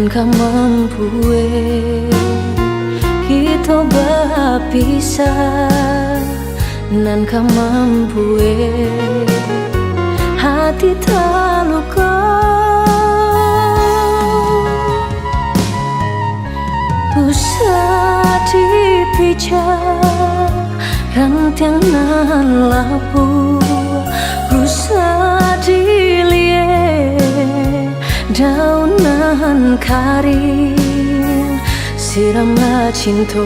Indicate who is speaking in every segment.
Speaker 1: nan ka mampu kita berpisah, nan ka mampu hati terluka. Usah dipijar rantiang nan lapu, usah dilihat daunan karing, siramlah cinta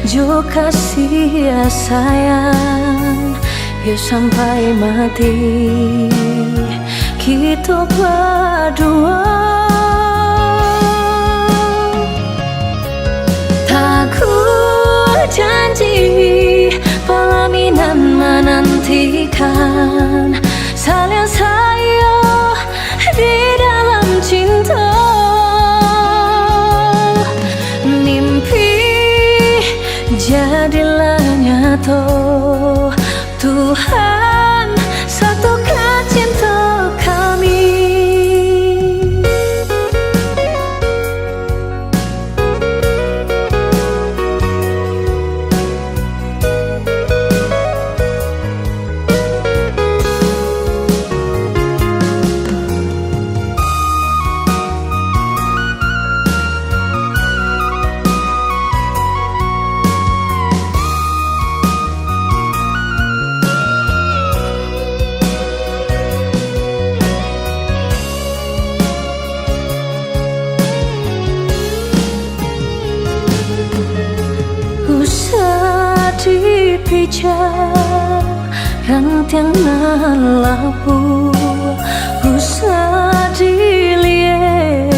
Speaker 1: jo kasih sayang, ya sampai mati kita berdua. Janji pelaminan menantikan saling sayang di dalam cinta. Mimpi jadilah nyata, Tuhan satukan cinta kami. Usah dipijar rantiang nan lapu, usah dilihat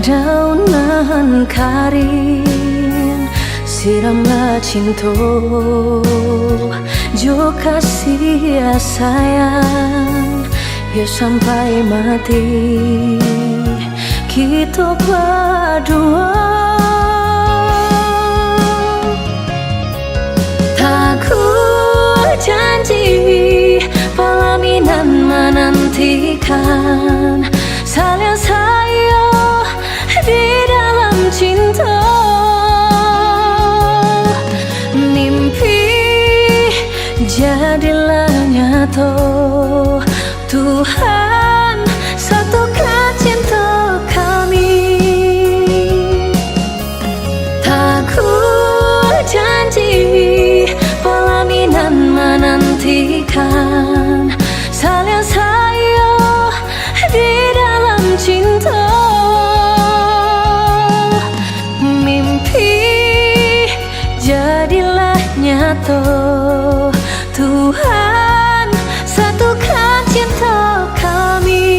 Speaker 1: daunan karing, siramlah cinta jo kasih sayang, ya sampai mati kita berdua. Janji pelaminan menantikan saling sayang di dalam cinta. Mimpi jadilah nyata, Tuhan satukan cinta kami. Takut janji pelaminan menantikan saling sayang di dalam cinta. Mimpi jadilah nyata, Tuhan satukan cinta kami.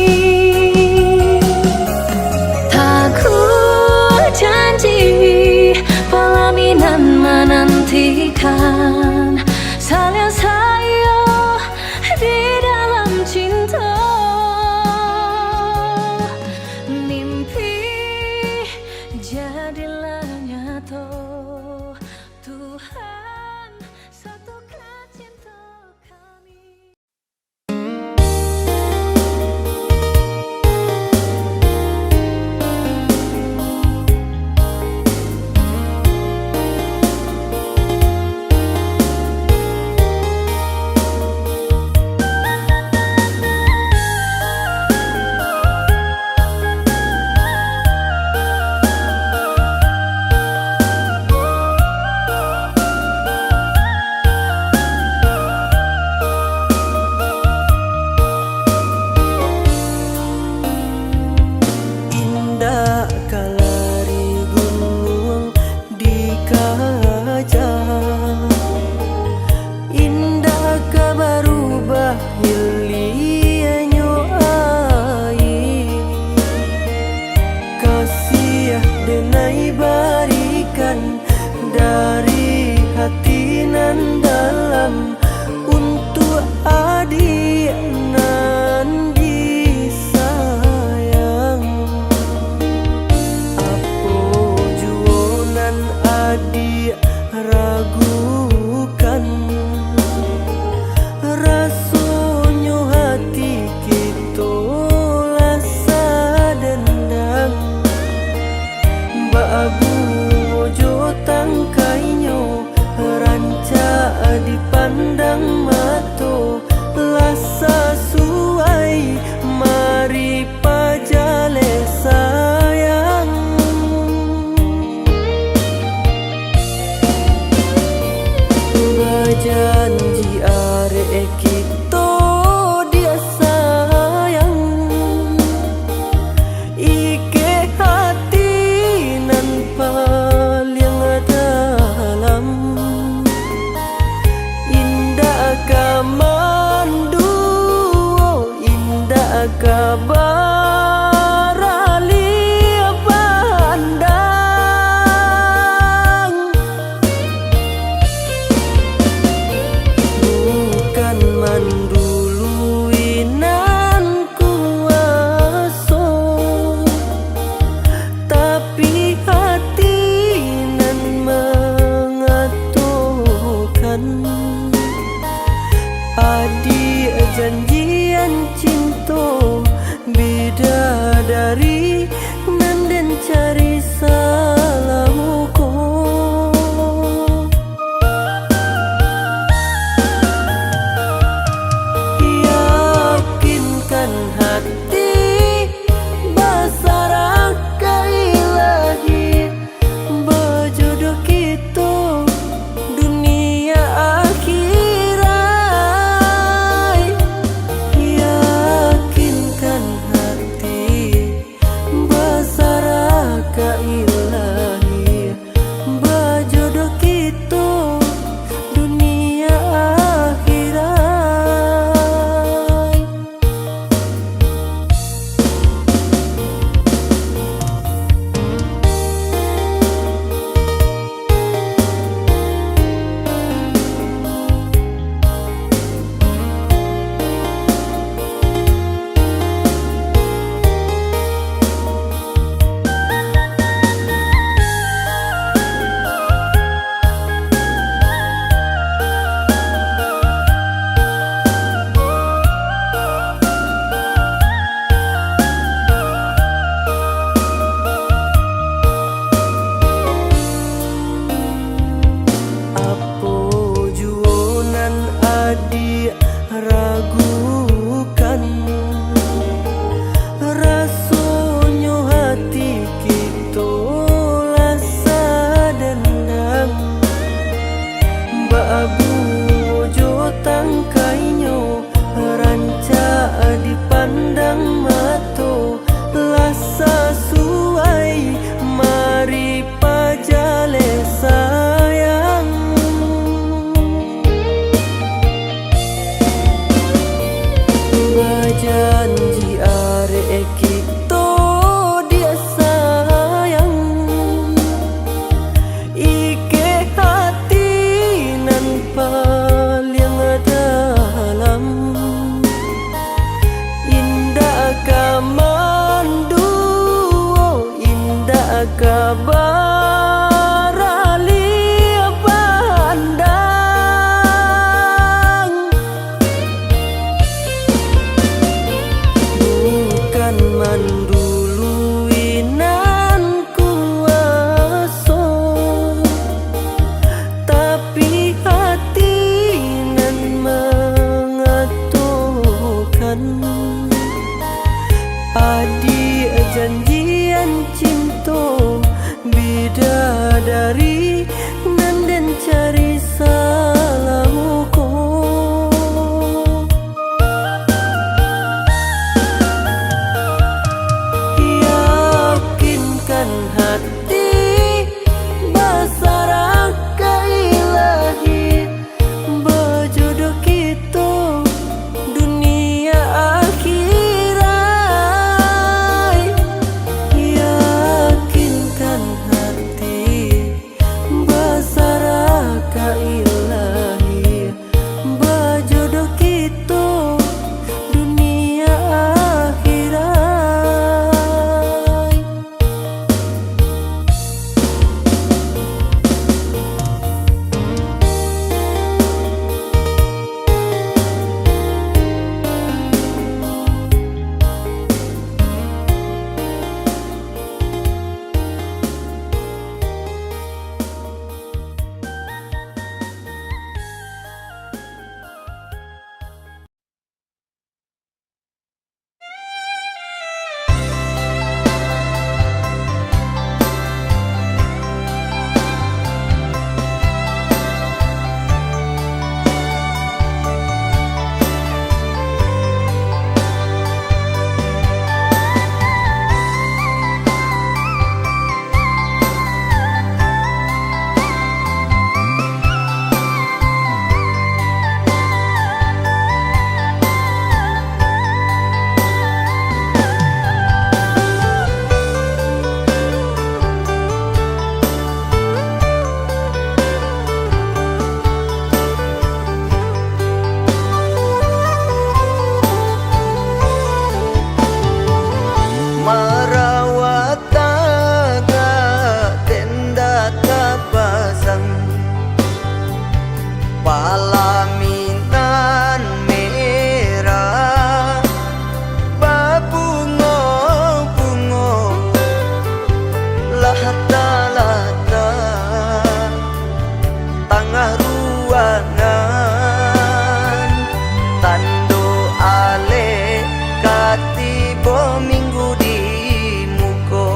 Speaker 1: Takut janji pelaminan menantikan saling sayang di dalam cinta. Mimpi jadilah nyata, Tuhan satukan cinta kami.
Speaker 2: dipandang mato lasa suai mari pajale sayang berjanji arek kita dia sayang ike hati nan paling dalam indah kamandu indah kabar alia pandang bukan mandulu inan kuaso tapi hati nan mengatukan adi janjian cinta bidadari nan den cari salamuku yakinkan hati basarakai ilahi berjodoh kita dunia akhirat Palaminan merah babungo-bungo lata-lata tengah ruangan tando ale katibo minggu di muko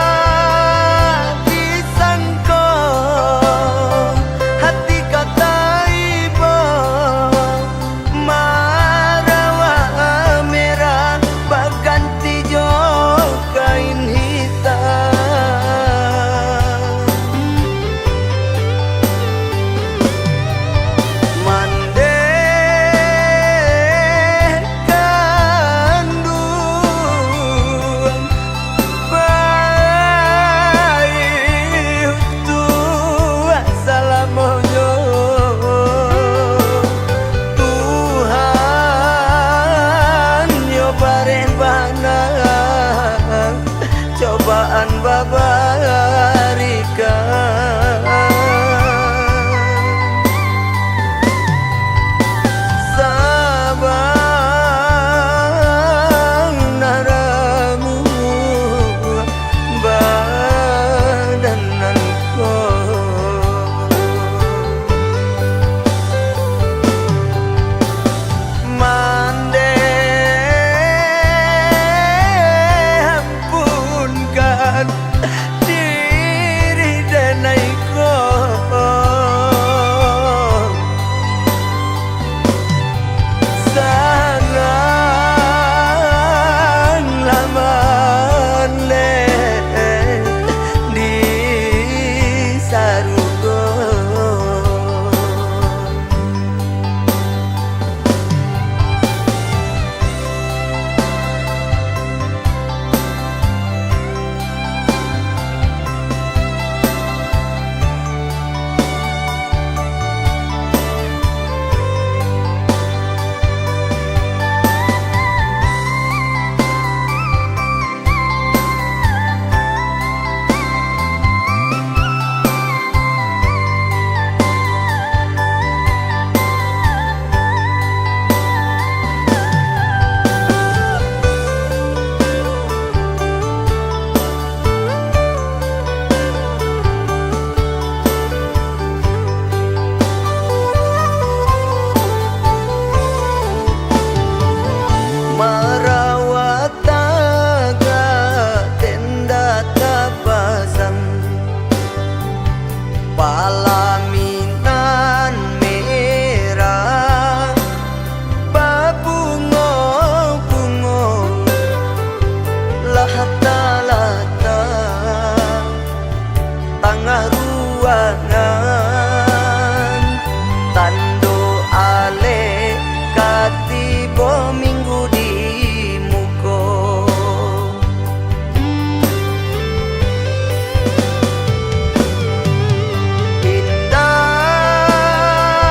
Speaker 2: indah disangko hati kata ibu marawa merah baganti jo kain hitam mande kandung baik tua salamonyo Tuhan yo baren banang cobaan babarikan sabang naramu badananku mande ampunkan diri denaiku sangat lama di sarugo merawat taga tenda tapasang palaminan merah babungo-bungo lata-lata tengah ruangan tando ale katibo minggu di muko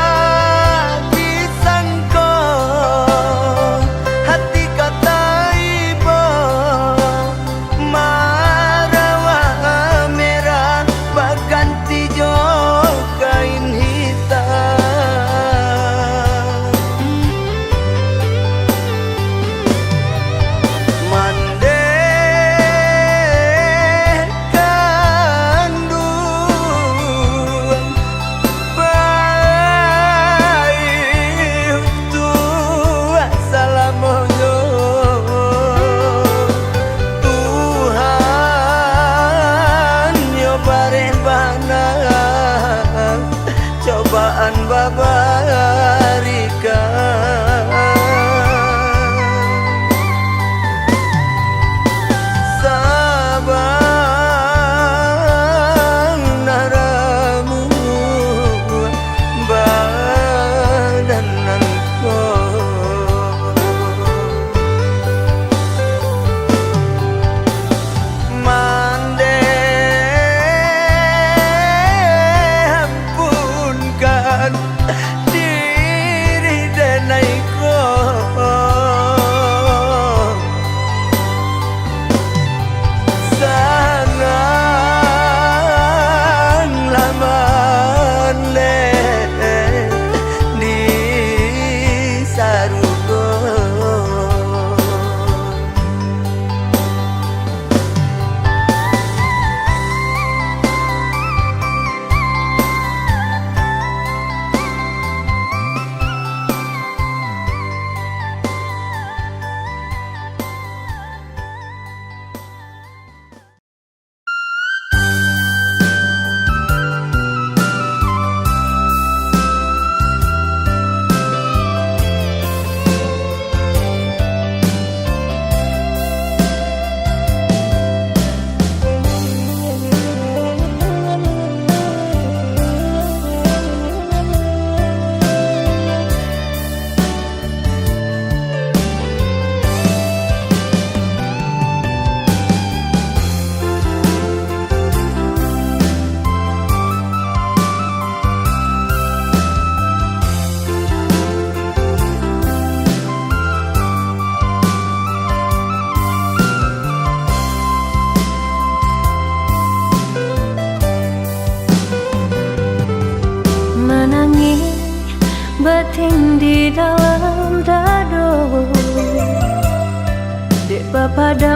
Speaker 2: indah disangko hati kata ibu marawa merah baganti jo kain hitam mande kandung baik tua salamonyo Tuhan yo baren banang cobaan babarikan sabang naramu badananku mande ampunkan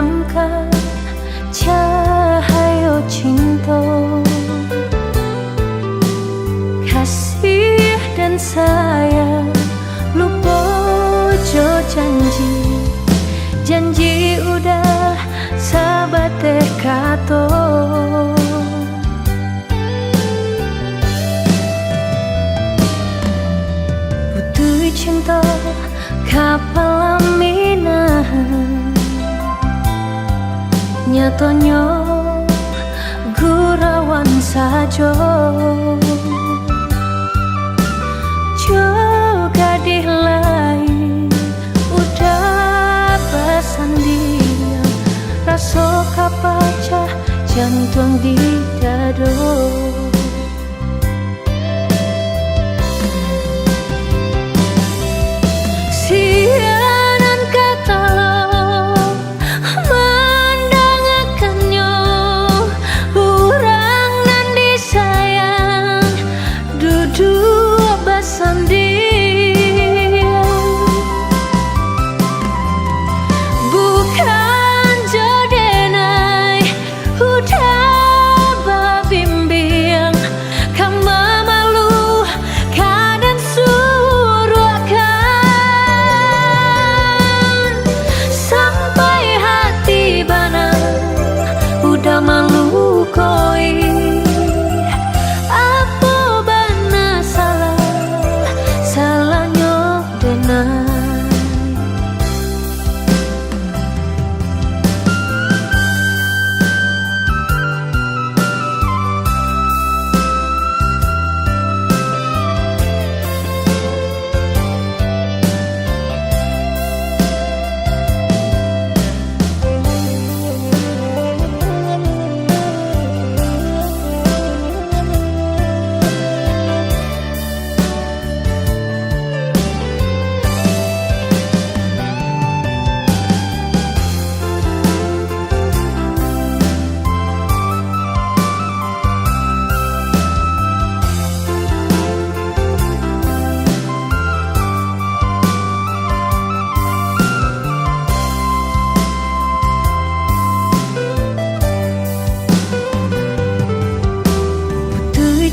Speaker 1: padamkan cahaya cinta, kasih dan sayang lupa jo janji udah sabate kato. Putui cinta kapal laminahan, nyatanya gurawan sajo. Juga di lain udah pesan dia, rasa kapacah jantung di dado. Siaran kata mendangakannya, orang nan disayang duduk bersanding, bukan jodenai udah babimbing, kama malu kadan suruhkan, sampai hati bana udah malu koi. Apa bana salahnya denai.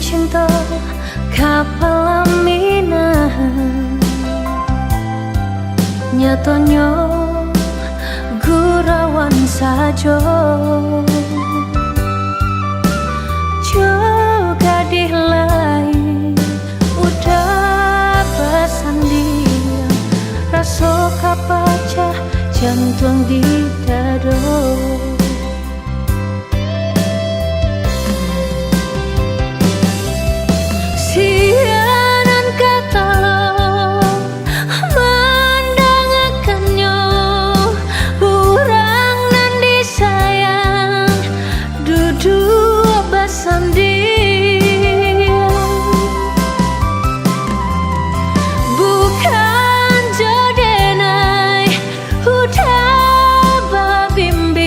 Speaker 1: Cinta kapal laminahan, nyatanya gurawan sajo. Juga di lain udah pesan dia, rasa kapacah jantung di dado. Siaran kata mendangakannya, orang nan disayang duduk bersanding, bukan jodenai udah babimbing.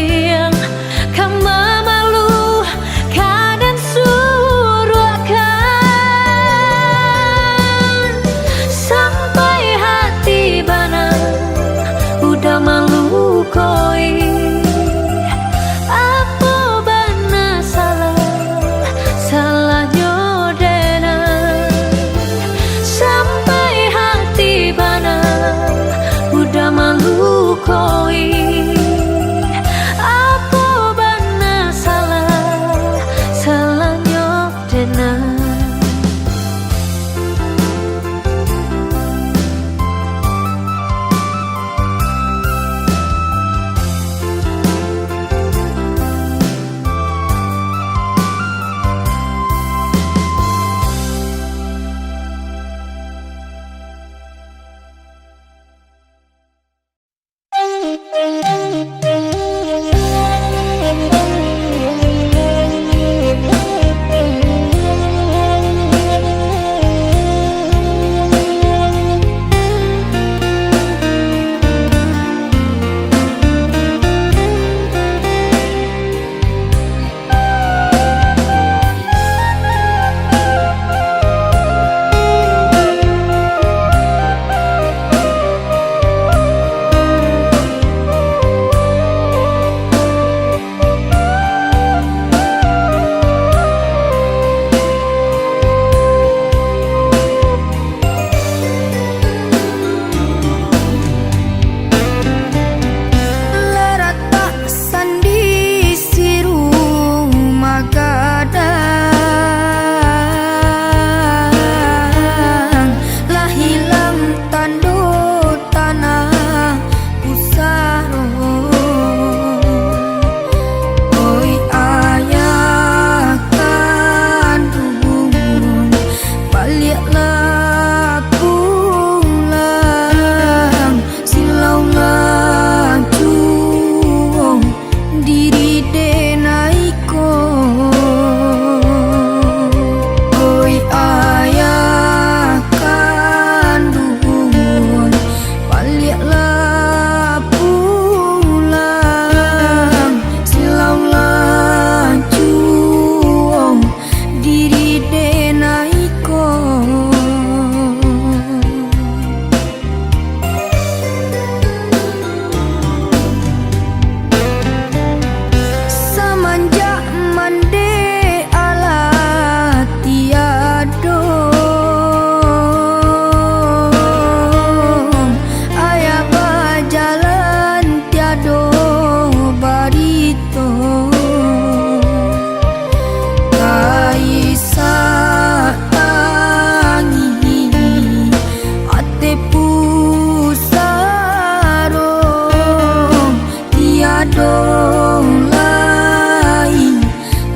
Speaker 1: lain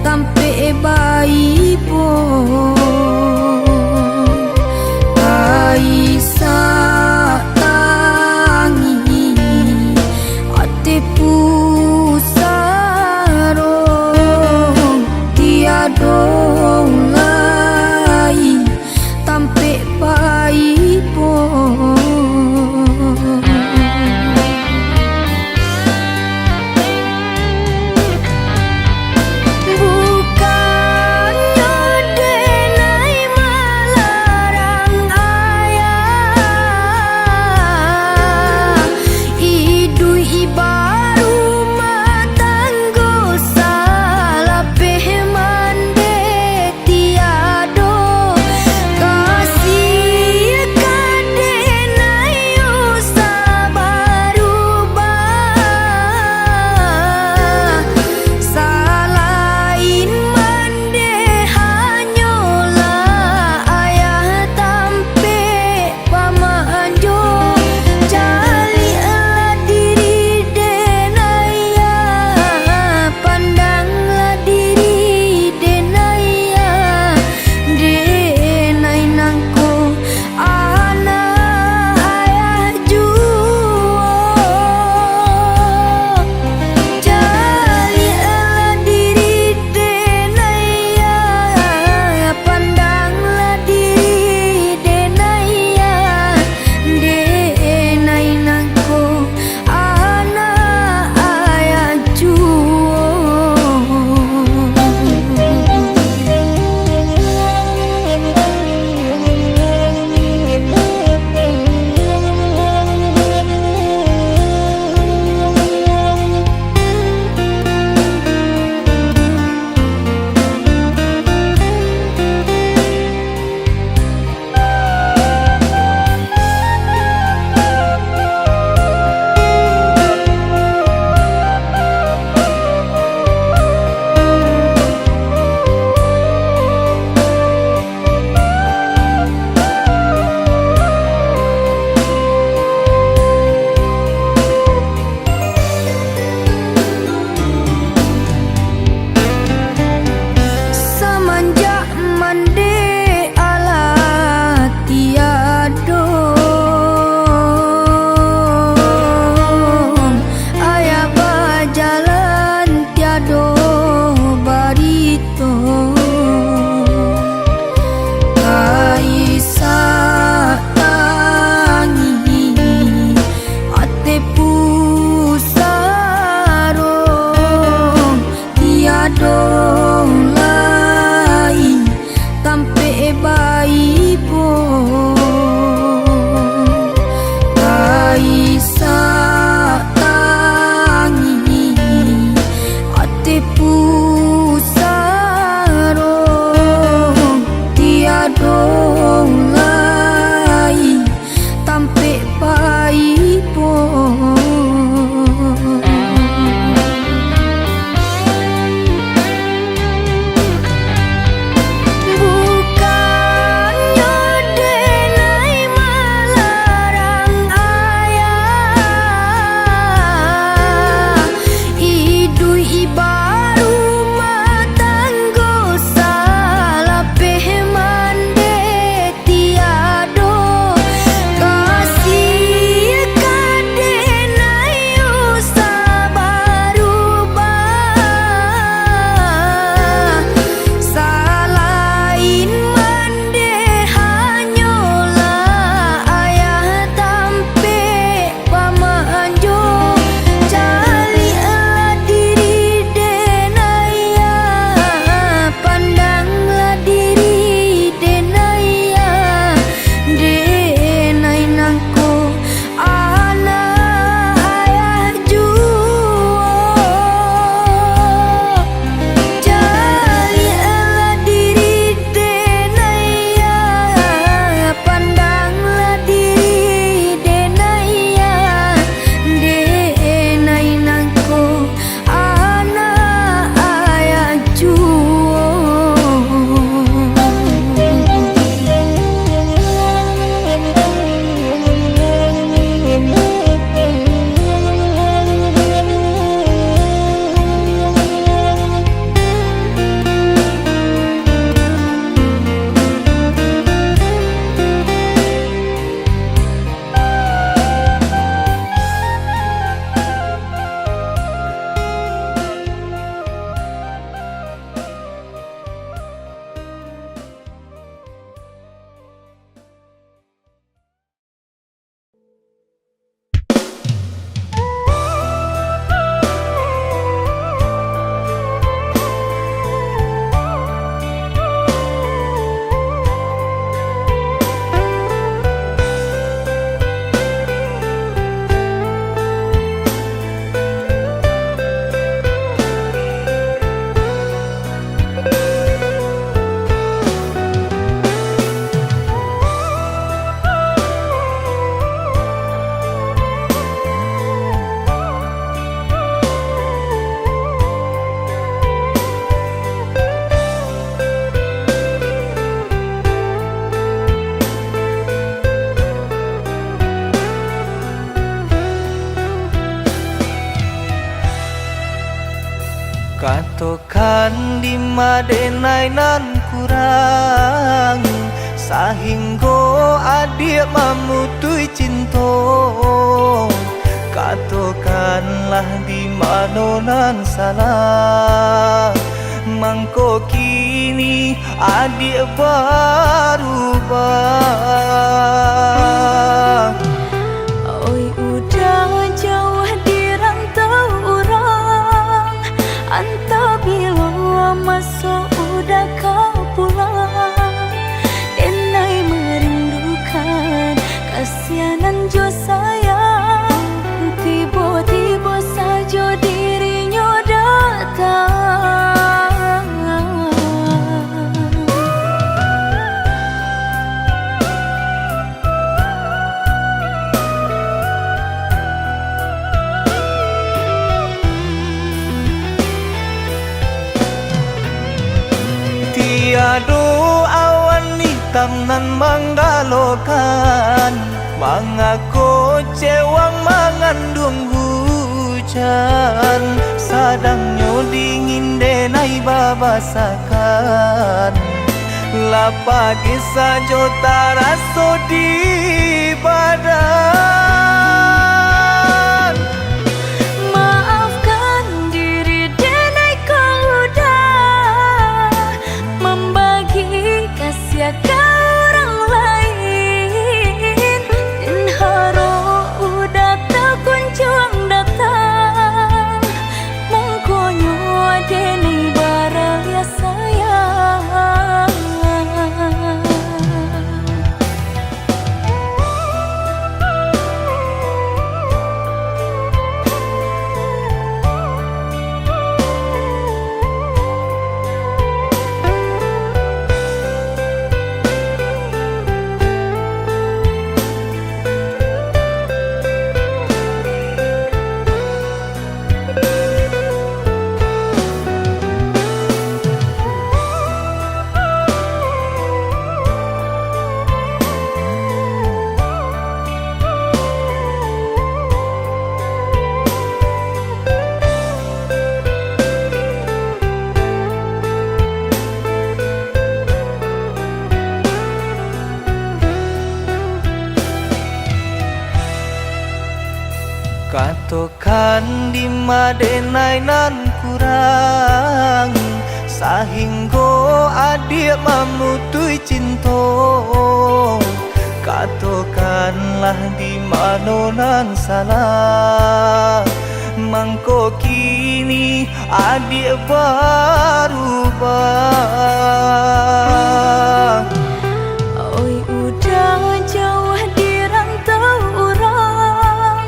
Speaker 1: tampe bayi po Aisa tangi ate pusaro tiado lain tampe bayi po
Speaker 2: Katokan di madenai nan kurang sahinggo adik mamutui cinta. Katokanlah di manonan salah, mangko kini adik berubah.
Speaker 1: Oi udah jauh di rantau orang, antau bila masuk udah kau pulang. Denai merindukan kasihanan jo sayang, tiba-tiba saja dirinya datang.
Speaker 2: Tiado awan hitam nan menggalokan, mengaku cewang mengandung hujan. Sadangnya dingin denai babasakan, lapagi saja taraso di badan.
Speaker 1: Maafkan diri denai kau udah membagi kasih ke orang lain, dan haro udah tak kunjung datang. Mengkonyo denai baral ya sayang.
Speaker 2: Katokan di madenai nan kurang sahinggo adik mamutui cinta. Katokanlah di manonan salah, mangko kini adik berubah.
Speaker 1: Oi udah jauh di rantau orang,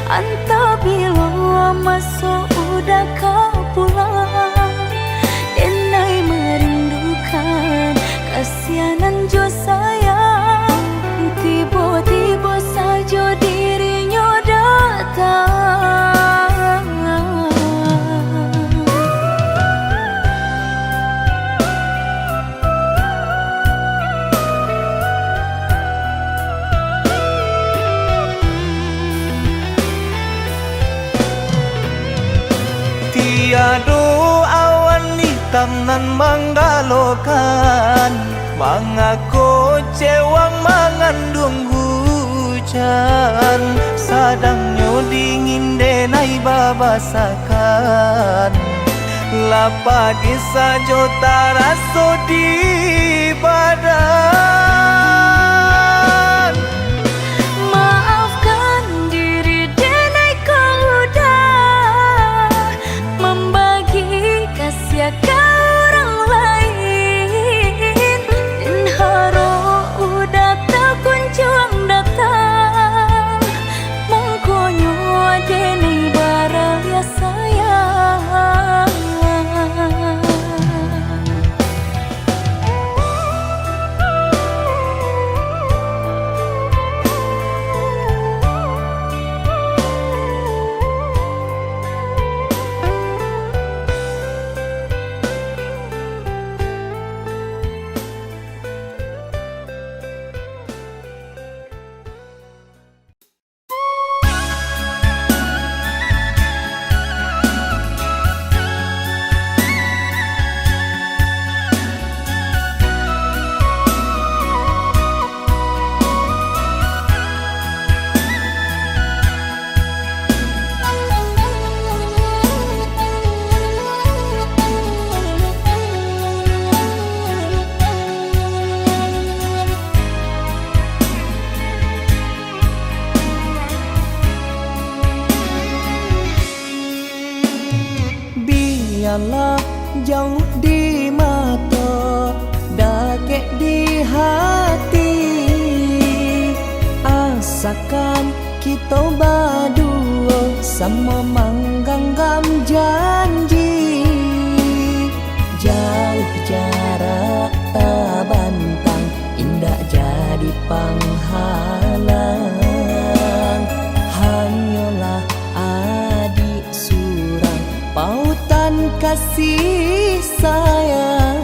Speaker 1: antau bila masuk udah kau pulang. Denai merindukan kasihanan jo sayang, tiba-tiba saja dirinya datang.
Speaker 2: Tiado awan hitam nan menggalokan, mengaku cewang mengandung hujan. Sadangnya dingin denai babasakan, lapagi saja taraso di badan.
Speaker 1: Maafkan diri denai kau udah membagi kasih ke orang lain, dan haro udah tak kunjung datang. Mengkonyo denai baral ya sayang.
Speaker 2: biarlah jauh di mata, dakek di hati. Asakan kita berdua sama menggenggam janji. Jauh jarak tak bantang, indah jadi penghalang. Hanyalah adik surang, pautan kasih sayang.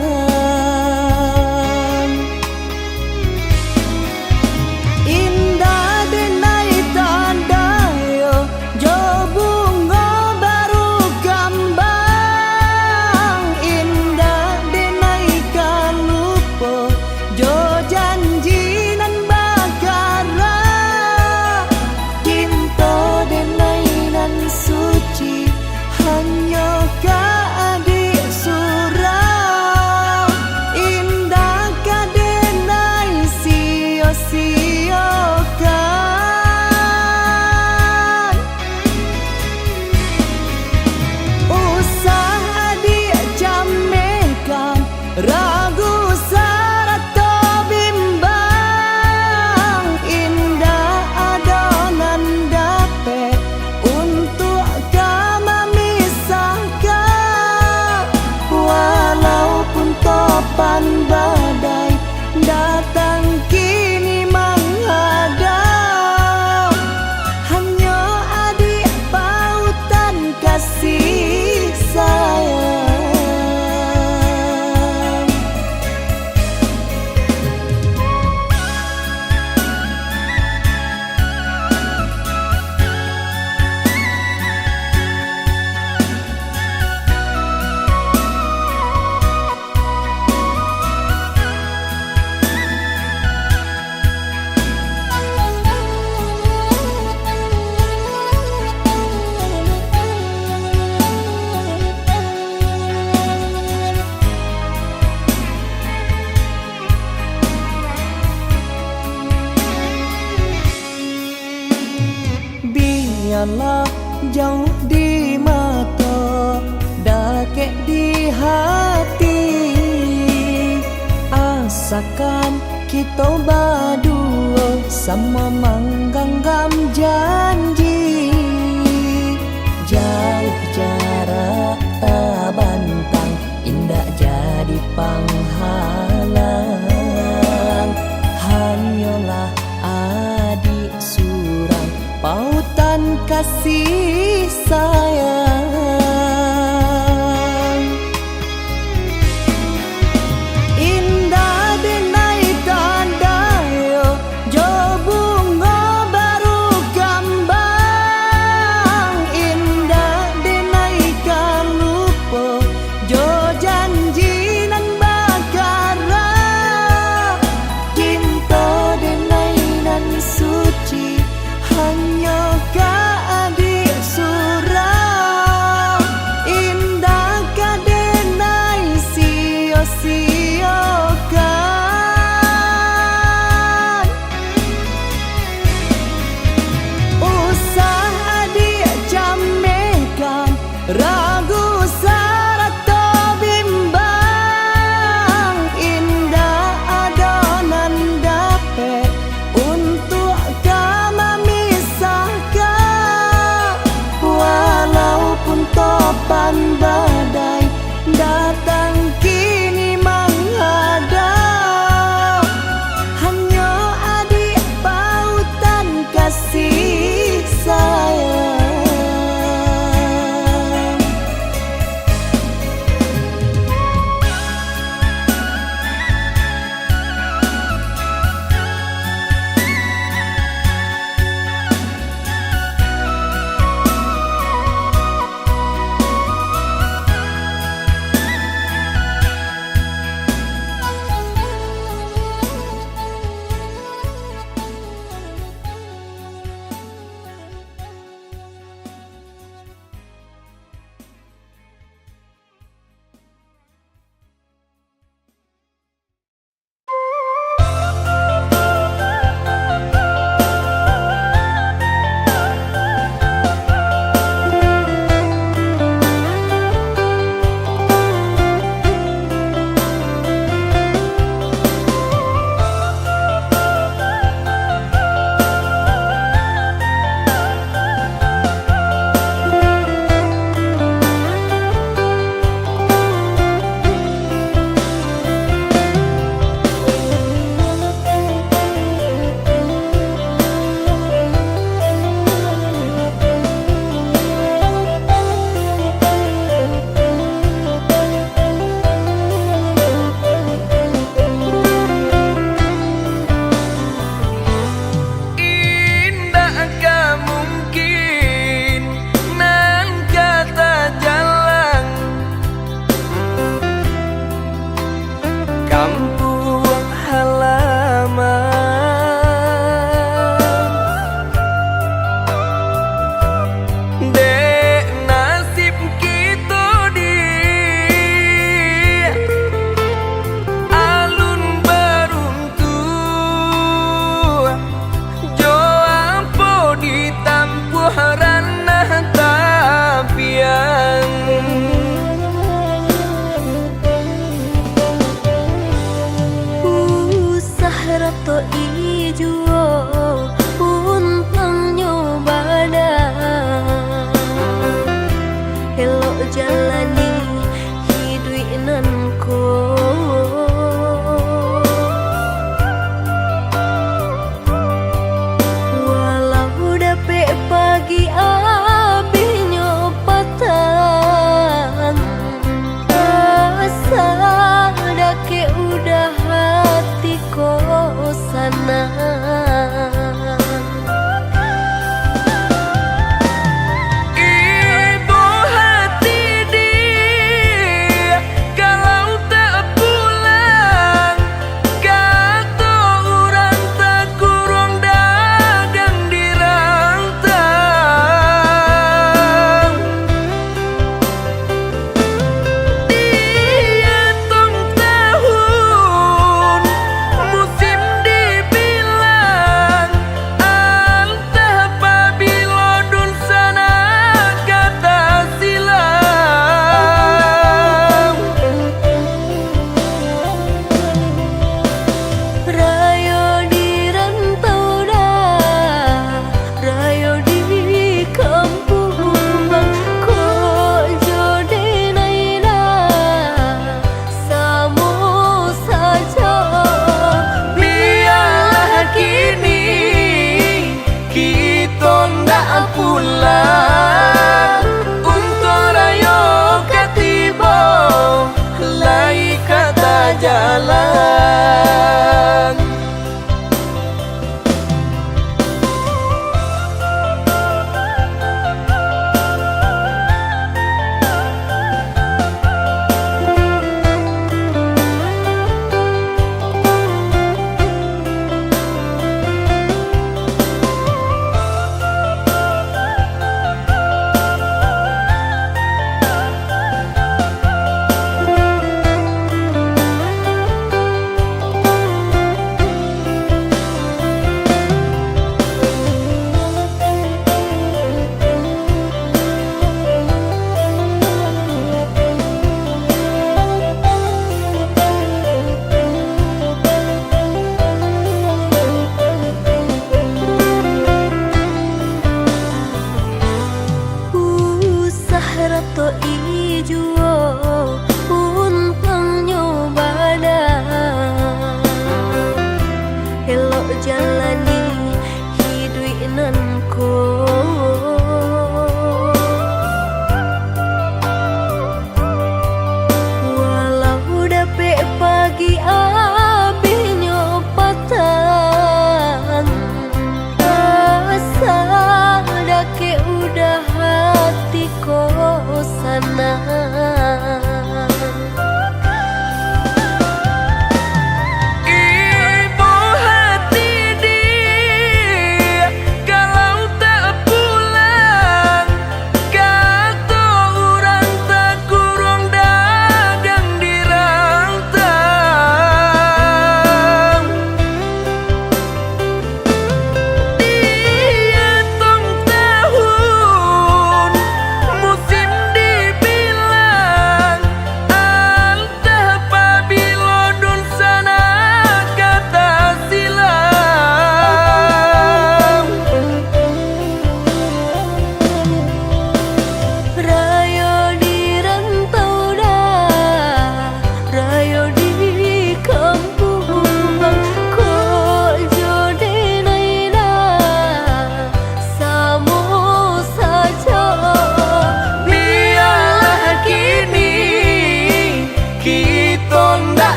Speaker 2: Indah denai tanda yo, jo bunga baru kembang. Indah denai kalupo, jo janji nan bagara. Cinta denai nan suci, hanya ka adik surau. Indah ka denai sia-siakan. Usah adik jamekan, ragu sarata bimbang. Indah adonan dapet untuk kami misahkan. Walaupun topan badai datang kini menghadap, hanya adik pautan kasih sayang. Biarlah jauh di mata, dakek di hati. Asakan kita berdua sama menggenggam janji. Jauh jarak tak bantang, indah jadi penghalang. Hanyalah adik surang, pautan kasih sayang. Indah denai tanda yo, jo bunga baru kembang. Indah denai kalupo, jo janji nan bagara.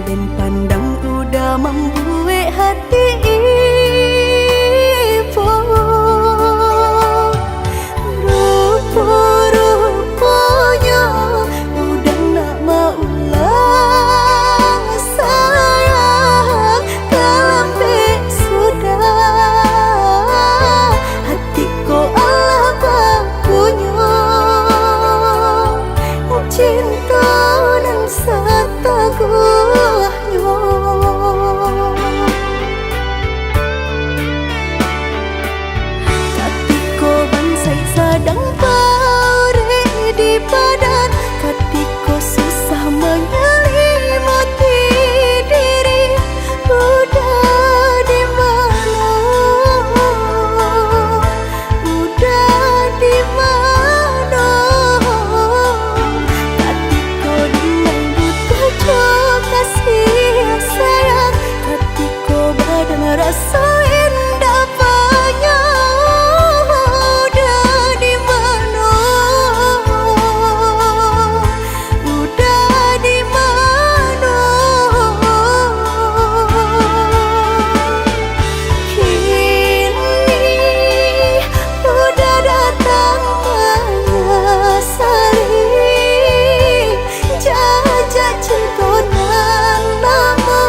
Speaker 1: dan pandang udah membuat hati ibu. Rupa-rupanya udah nak mau lah sayang, kelambe sudah hatiku Allah bakunya cinta dan setaguhnya. Katiko bansai sadang pare di badan, katiko susah menyelimuti diri. Udah di mana? Udah di mana? Katiko dengan butuh kasih sayang, katiko badan rasa indah banyak. Udah di mana? Udah di mana? Kini udah datang menyesali jajak cintonan nama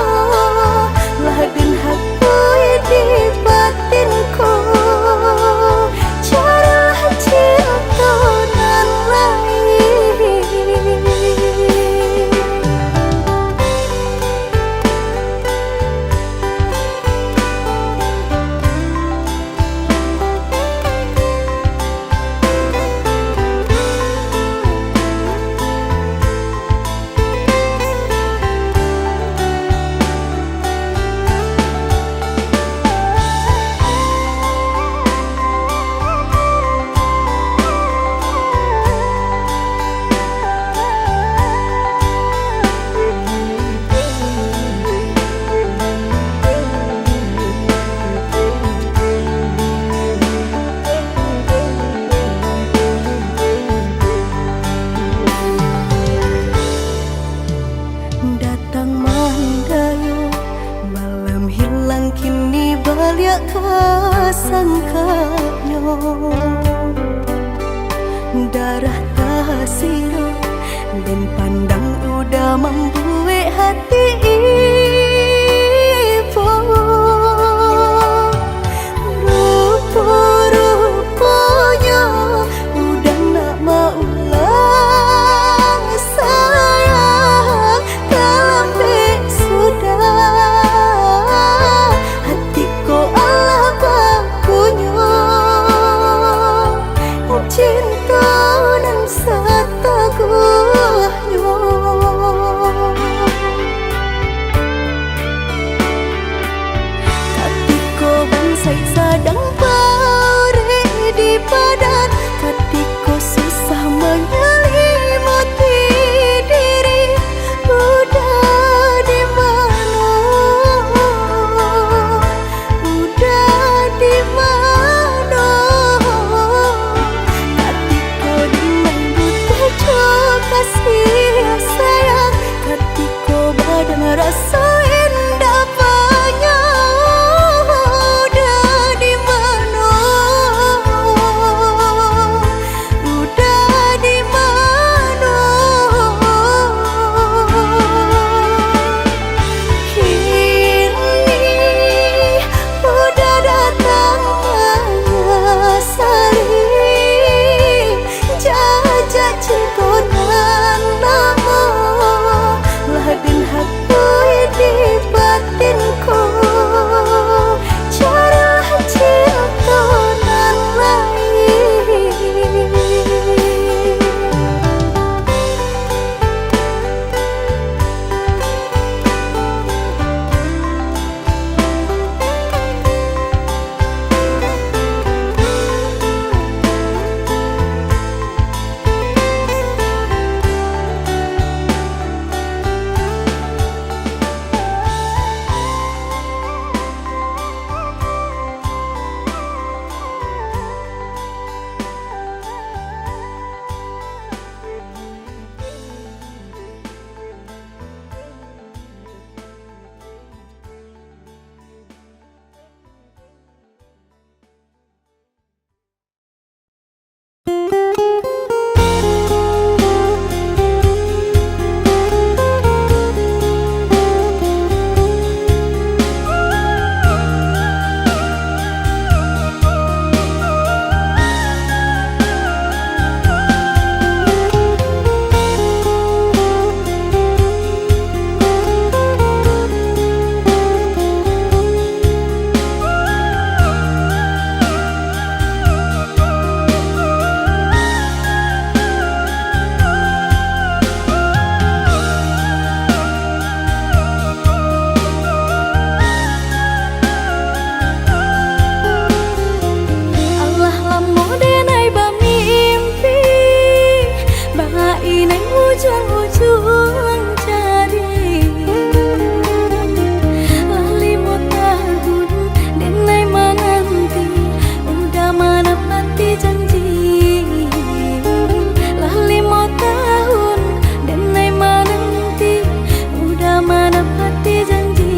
Speaker 1: laden hakui di batinku. Caralah cintonan lain. Datang mandayu malam hilang kini balik kasangkanya. Darah tasiro dan pandang udah membuat hati ibu. Rupa-rupanya udah nak mau lah sayang, kelambe sudah hatiku Allah bakunya cinta dan setaguhnya. nang ujung-ujung jari. Lali mau tahun dan nai menanti, udah menepati janji. Lali mau tahun dan nai menanti, udah menepati janji.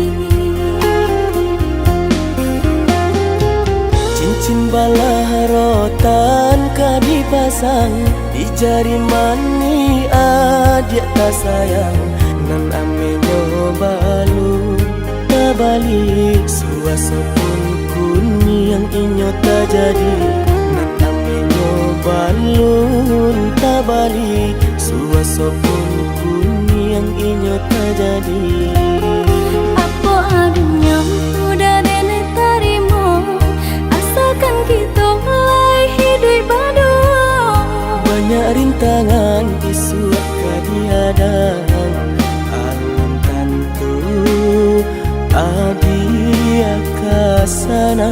Speaker 2: Cincin balah rotan ka dipasang di jari mani adik tak sayang. Nan ame nyobalu tak balik suasopun kuni yang inyo tak jadi. Nan ame nyobalu tak balik suasopun kuni yang inyo tak jadi.
Speaker 1: Apa adanya udah nenek tarimo, asalkan kita mulai hidup baru.
Speaker 2: Banyak rintangan isuat kadiadang, alun tentu adia kasana.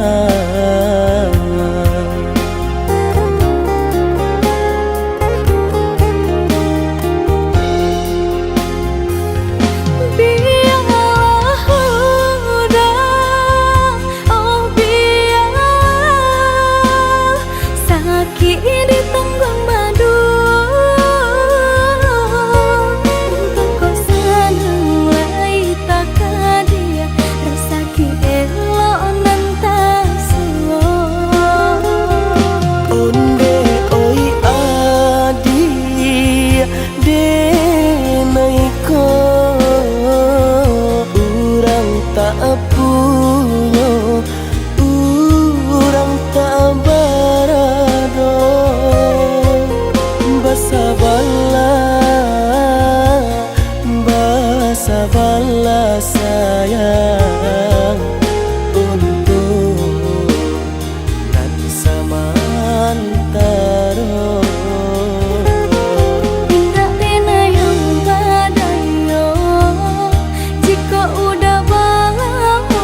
Speaker 2: Sabarlah sayang untuk nan samantara.
Speaker 1: Indah pena yang badayo, jika udah lamo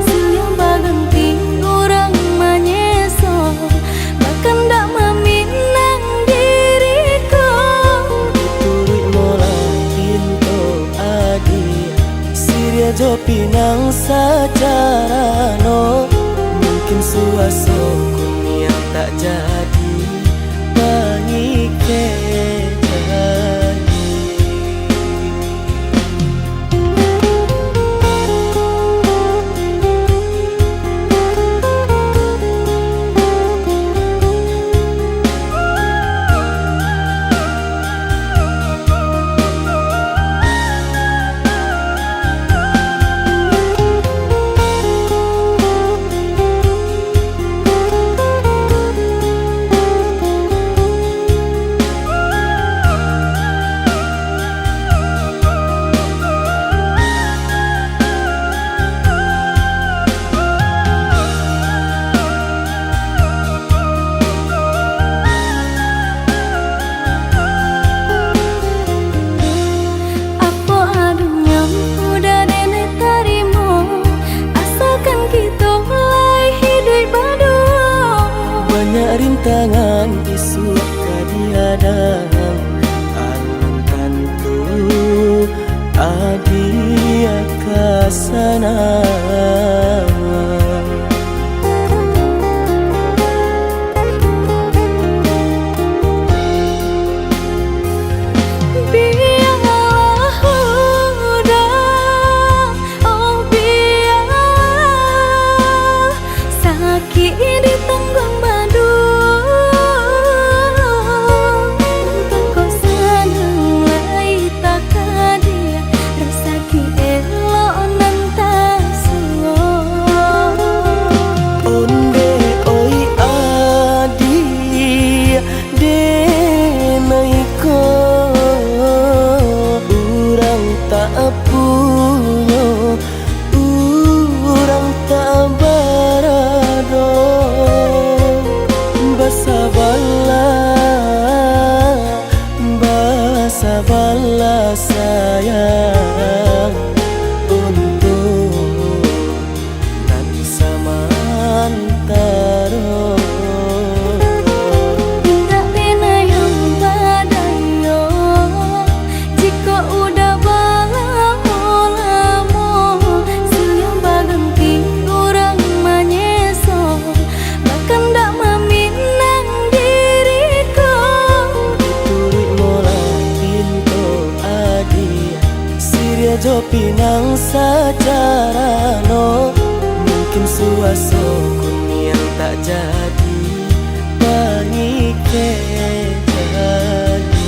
Speaker 1: siang baganti orang menyeso, bahkan tak meminang diriku.
Speaker 2: Turut mulai pintu adi Siria jo pinang secara no. Mungkin suaso kuni yang tak jadi bagi jadi. jo pinang sajarano. Mungkin suaso yang tak jadi pangike jadi.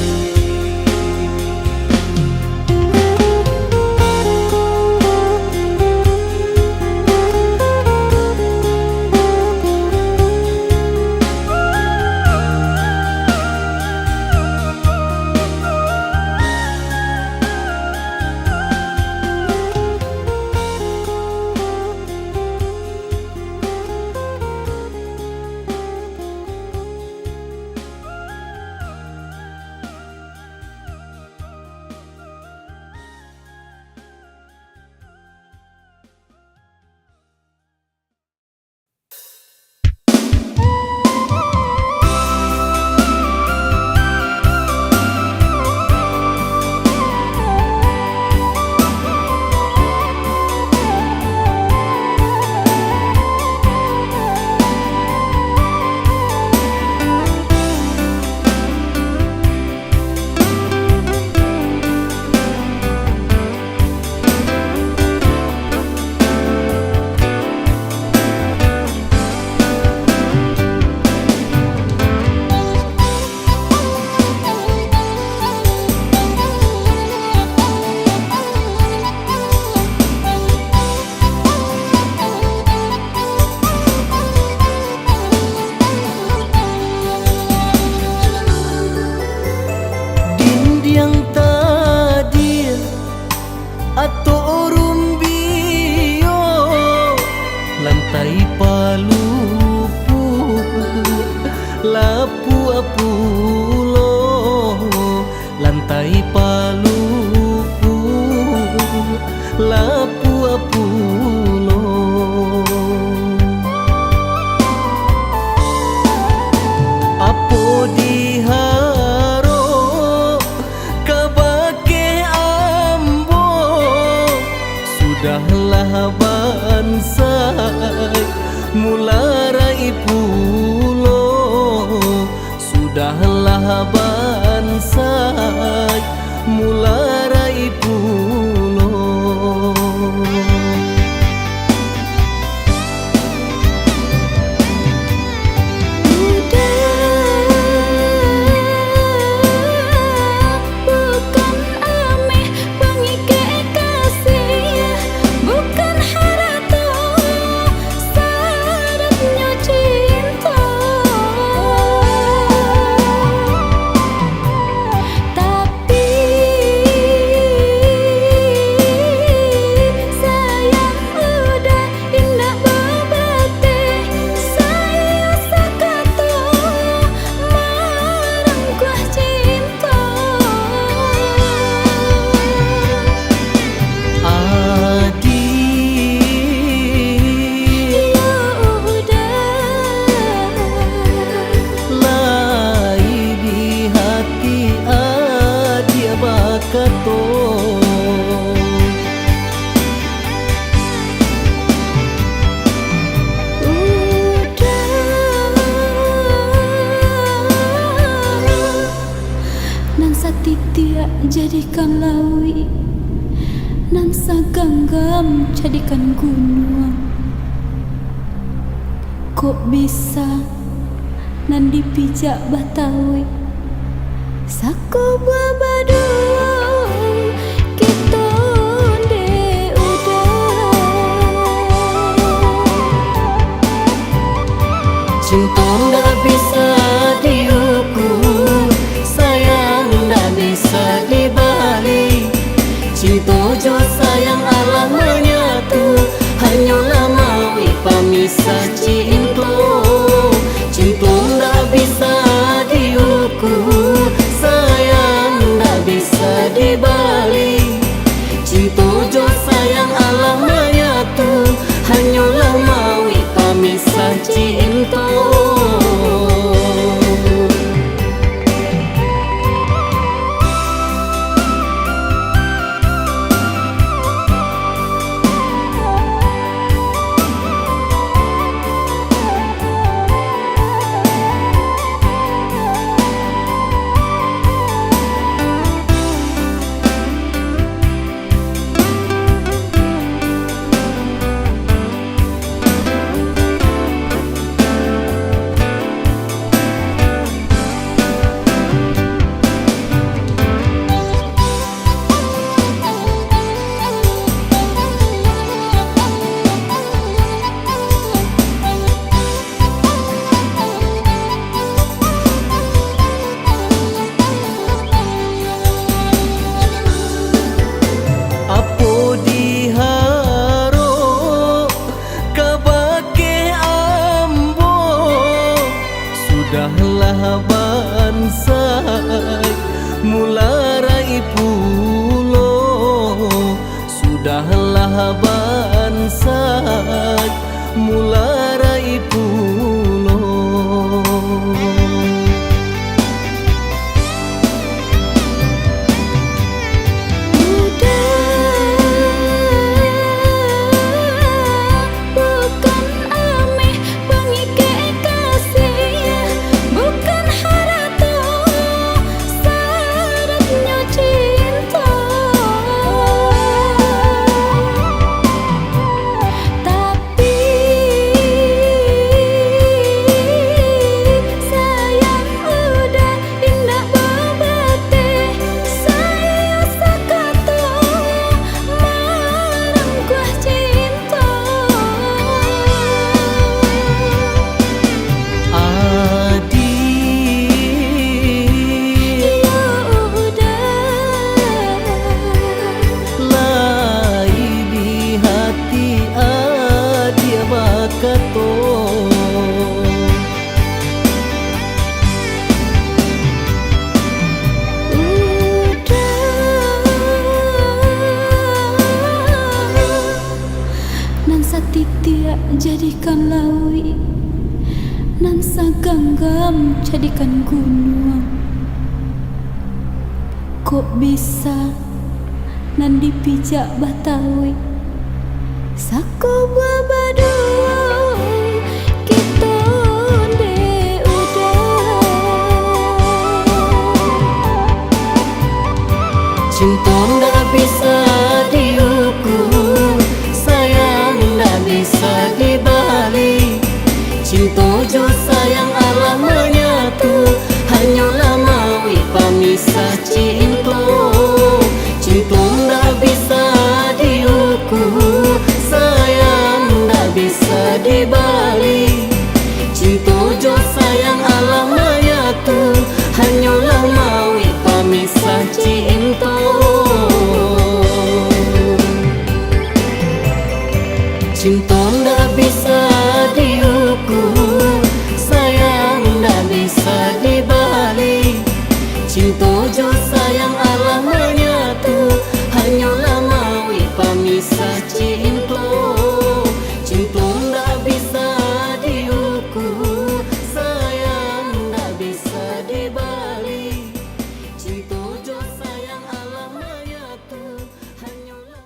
Speaker 2: Lantai palupu lapu-apulo. Apo diharo kabake ambo, sudahlah bansai mularai pulo. Sudahlah bansai mularai pulo. Jadikan lawi, nan saganggam jadikan gunung. Kok bisa nan dipijak batawi sako buah badung kita de udah. Cinta nggak bisa diukur, sayang nggak bisa dibalik. Cinta jo sayang Allah menyatu, hanyalah mau pamisah cinta. Cinta nggak bisa diukur, sayang sak mularai pulo.
Speaker 1: Titia jadikan lawi, nan saganggam jadikan gunung. Kok bisa nan dipijak Batawi, sako buah baduy kita de udah.
Speaker 2: Cinta ndak bisa diukur, sayang ndak bisa dibalik. Cinta jo sayang Allah menyatu, hanyalah mawi pamisah cinta. Cinta ndak bisa diukur, sayang ndak bisa dibalik. Cinta jo sayang Allah menyatu, hanyalah mawi pamisah cinta. Cinta ndak bisa diukur, sayang ndak bisa dibalik. Cinta jo sayang Allah menyatu, hanyalah mawi pamisah cinta. Cinta ndak bisa diukur, sayang ndak bisa dibalik. Cinta jo sayang Allah menyatu, hanyalah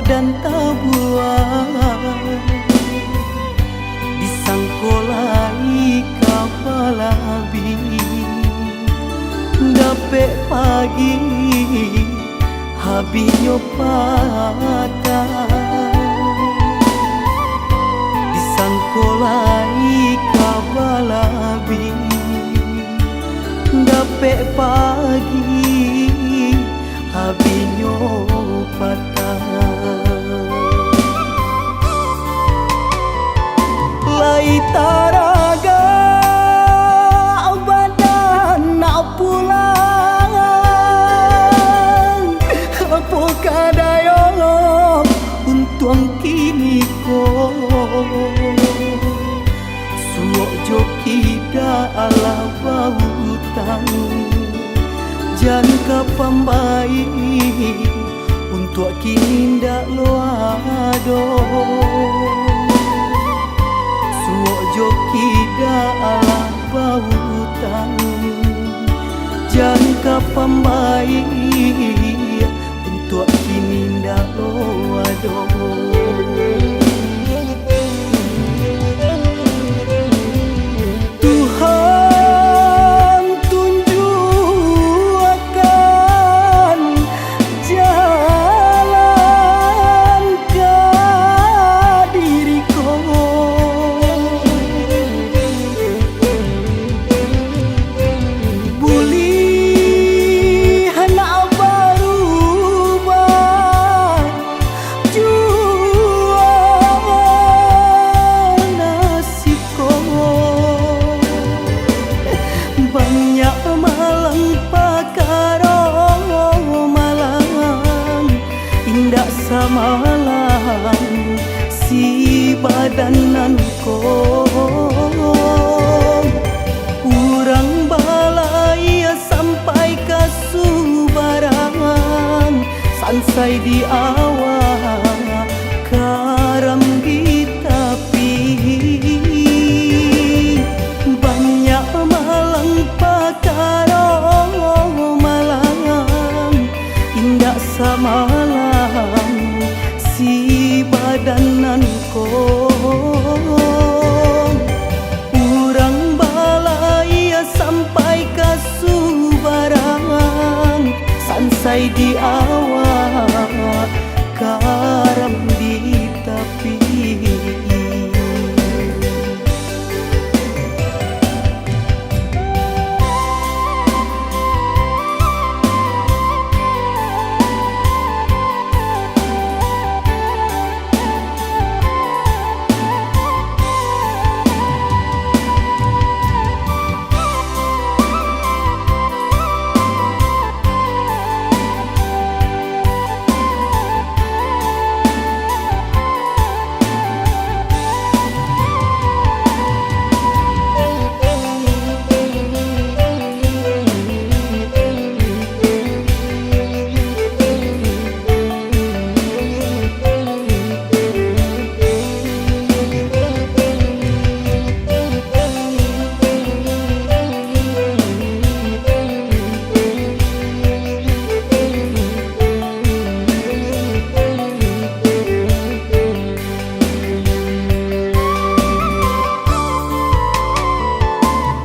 Speaker 2: dan tabuan disangkolai kapalabi dapet pagi habinyo patah disangkolai kapalabi dapet pagi habinyo patah. Lai taraga badan nak pulang, apa kadayong untung kini ko suok jokida ala bautan jangka pambai untuk kini ndak loado. joki dalam bautan jangka pambai untuk kini ndak loado. Tuhan tunjukkan jalan ke diriku, boleh nak berubah jual nasibku. Banyak malang pakaro malang indah samalang si badananku. Urang balai sampai ke Subarangan sansai di awal karam di tepi. Banyak malang pakaro malang indah samalang si badananku. Urang balai sampai ke Subarangan sansai di awal karam di tepi.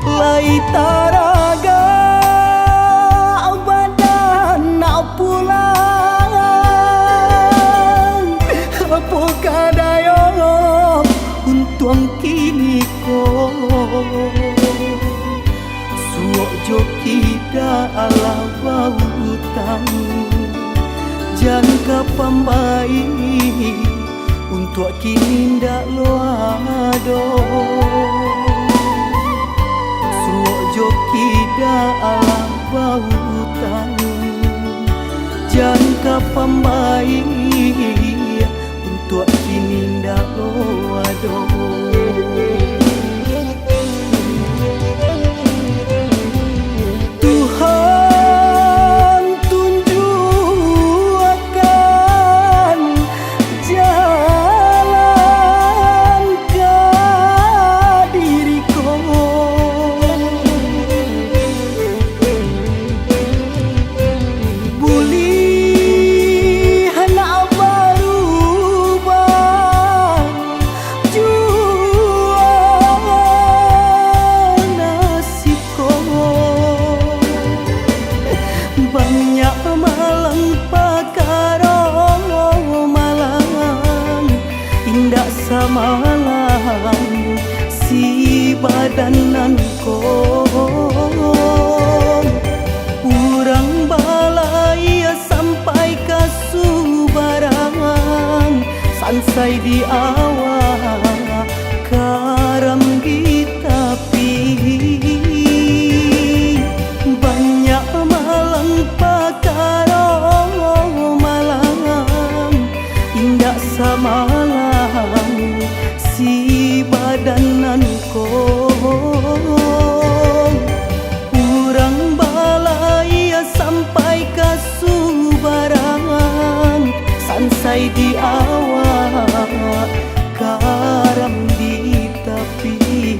Speaker 2: Lai taraga badan nak pulang apa kadayo untung kini ko suok joki dalam bautan jangka pambai untuk kini ndak loado. Joki dalam bautan jangka pambai untuk kini ndak loado. Tuhan tunjukkan jalan ke diriku, banyak malang pakaro malang indah samalang si badananku. Urang balai sampai ke Subarangan sansai di awal karam di tepi. Banyak malang pakaro malang indah samalang si badananku. Urang balai sampai ke Subarangan sansai di awal karam di tepi.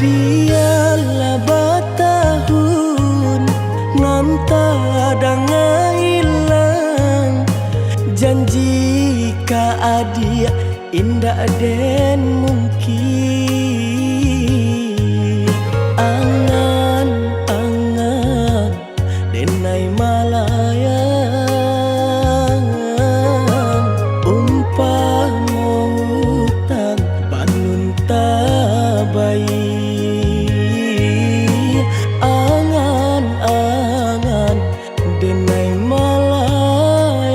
Speaker 2: Biarlah batahun nan tadang ilang, janji ka adia indah den mungkin. Angan-angan denai malayang, umpama utang bangun tabai. Angan-angan denai malayang,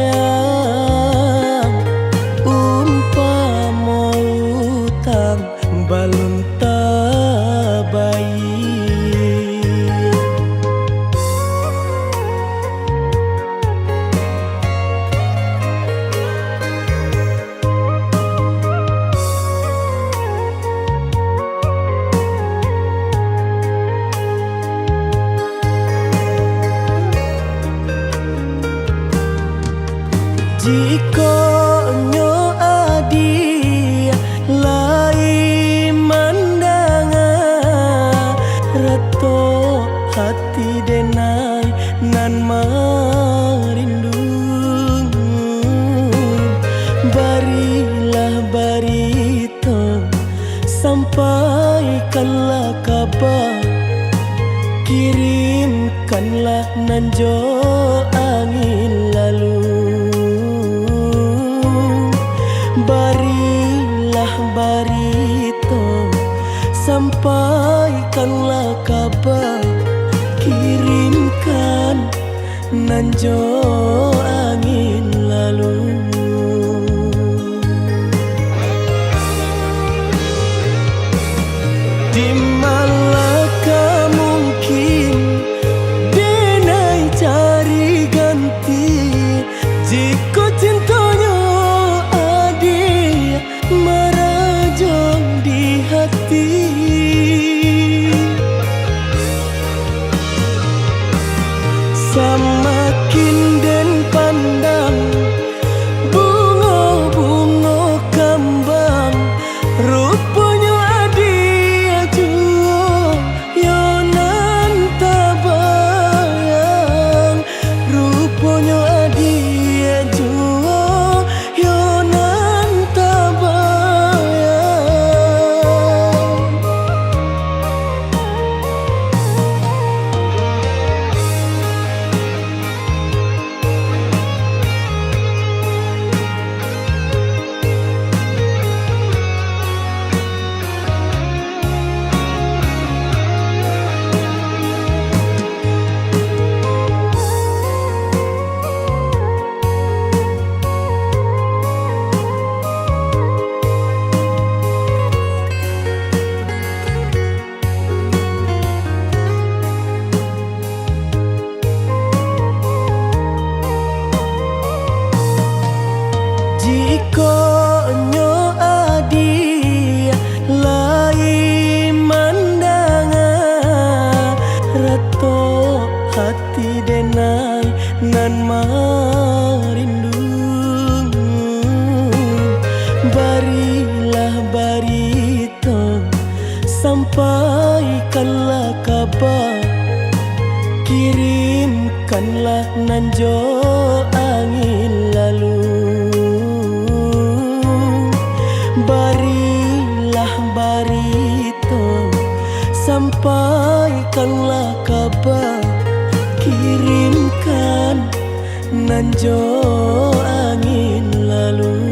Speaker 2: umpama utang balon tabai. Jika nyo adi lai mandanga, rato hati denai nan marindung. Barilah barito, sampaikanlah kabar, kirimkanlah nanjo angin lalu. Barilah barito, sampaikanlah kabar, kirimkan nanjo angin lalu. Di malakah mungkin denai cari ganti, jika cintanya marajang di hati. Samakin den pandang bunga-bunga kembang, rupanya adia jua yonan tabayang, rupanya adia jua yonan tabayang. Konyo adia lai mandanga, rato hati denai nan marindu. Barilah barito, sampaikanlah kabar, kirimkanlah nanjo angin lalu. Barilah barito, sampaikanlah kabar, kirimkan nanjo angin lalu.